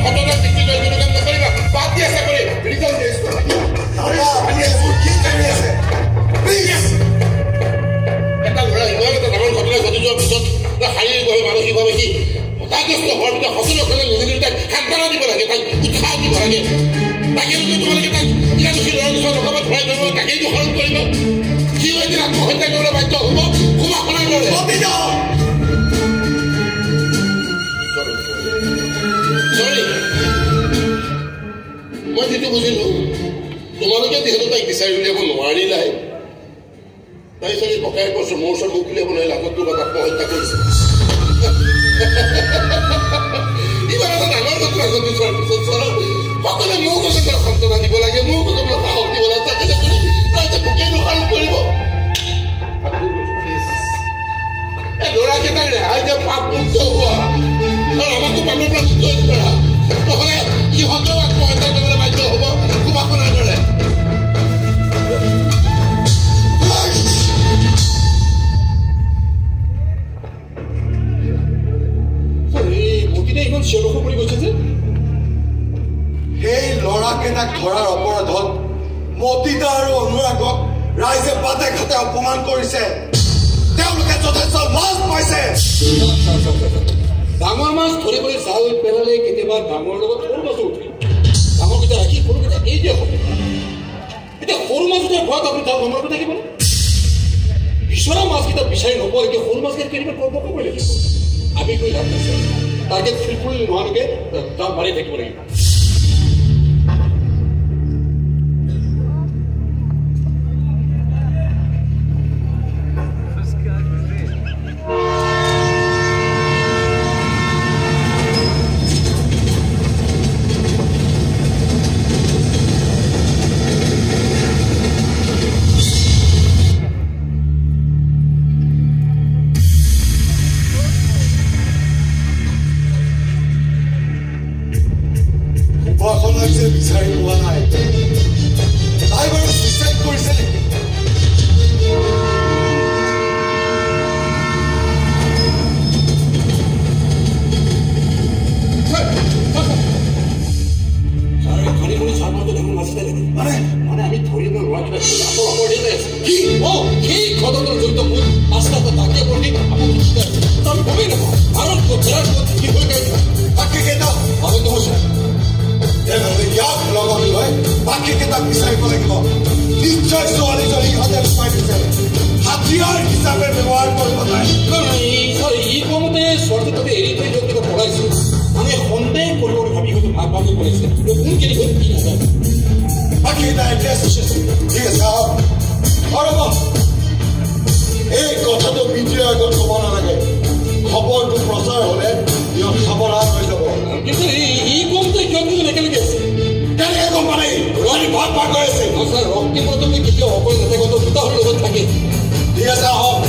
ঘটনাৰ সৃষ্টি কৰি কোনো কাম নকৰিবা বাদ দিয়া চাকৰি ৰিজাল্ট দিছো এটা ল'ৰা ইমান এটা ডাঙৰ ঘটনা ঘটি যোৱাৰ পিছত শাৰীৰিকভাৱে মানসিকভাৱে সি হতাগ্ৰস্ত হোৱাৰ পিছত সকলোখনে নিজে নিজে তাক সান্তনা দিব লাগে তাক উৎসাহ দিব লাগে তাকে যদি তোমালোকে তাক ইয়াৰ দোষী ল'ৰা দুখন অকণমান ভৰাই কৰিব তাকেই দোষাৰোপ কৰিব সিও এদিন আত্মহত্যা কৰিবলৈ বাধ্য হ'ব কুমাখনৰ দৰে মই যিটো বুজিলো তোমালোকে যিহেতু তাইক বিচাৰি উলিয়াব নোৱাৰিলাই তাই চাগে ককাই কৈছো মোৰ ওচৰত মুখ উলিয়াব নোৱাৰিলে আগত তোমাক আত্মহত্যা কৰিছে ইমান এটা ডাঙৰ ঘটনা ঘটি চোৱাৰ পিছত সকলোৱে মোক অকণমান সান্তনা দিব লাগে মোক অকণমান সাহস দিব লাগে তাকে যদি তাই যে মোকেই দোষাৰোপ কৰিব এই ল'ৰাকেইটাই ৰেহাই যে পাপ মুক্ত হোৱা আৰু আমাকো পাপৰ পৰা মুক্ত কৰা নহ'লে ইহঁতেও আত্মহত্যা কৰিবলৈ বাধ্য হ'ব কুমাখনৰ দৰে ইমান চিঞৰখৰ কৰি গৈছে যে সেই ল'ৰাকেইটাক ধৰাৰ অপৰাধত মতিতা আৰু অনুৰাগক ৰাইজে বাটে ঘাটে অপমান কৰিছে তেওঁলোকে যথেষ্ট লাজ পাইছে ডাঙৰ মাছ ধৰিবলৈ জাল পেলালে কেতিয়াবা ডাঙৰ লগত সৰু মাছো উঠে ডাঙৰকেইটা ৰাখি সৰুকেইটা এই দিয়া হ'ব এতিয়া সৰু মাছকেইটাৰ ঘৰত আপুনি জাল নমৰাকৈ থাকিব বিচৰা মাছকেইটা বিচাৰি নোপোৱালৈকে সৰু মাছকেইটা কেতিয়াবা কৰ্ম কৰিব লাগিব আমি গৈ লাভ আছে টাৰ্গেট ফিলফুল নোহোৱালৈকে জাল মাৰি থাকিব লাগিব বিচাৰি পোৱা নাই তাই বাৰু চুইচাইড কৰিছে নেকি মানে আমি ধৰিব নোৱাৰা কি সেই ঘটনাৰ জড়িত মোৰ আস্থাতে তাকে কৰি আমি গমেই নাপাওঁ ভাৰত ফেৰাৰ কি হৈ গৈ বাকী কেইটা আমি নহৈছে তেনেহ'লে ইয়াক লগত লৈ বাকী কেইটাক বিচাৰিব লাগিব নিশ্চয় ছোৱালীজনী ইহঁতে লুকাই দিছে হাতিয়াৰ হিচাপে ব্যৱহাৰ কৰিব নাই ই কমতে ছোৱালীজনী এৰি থৈ যোৱা কিবা পঢ়াইছোঁ মানে সন্দেহ কৰিব ভাবি হয়তো ভাগ ভাগি কৰিছে কোন কেনেকৈ কি নাজানো বাকী এটা এড্ৰেছ ঠিক আছে এই কথাটো বিজয়ৰ আগত ক'ব নালাগে খবৰটো প্ৰচাৰ হ'লে ইহঁত সাৱধান হৈ যাব কিন্তু ই কমতে কিয় একেলগে আছে কেনেকৈ গম পালে ৰোৱাৰী ভাগ ভাগ হৈ আছে ৰক্তিমতো কেতিয়াও অকলে নাথাকে দুটা লগত থাকে ঠিক আছে আহক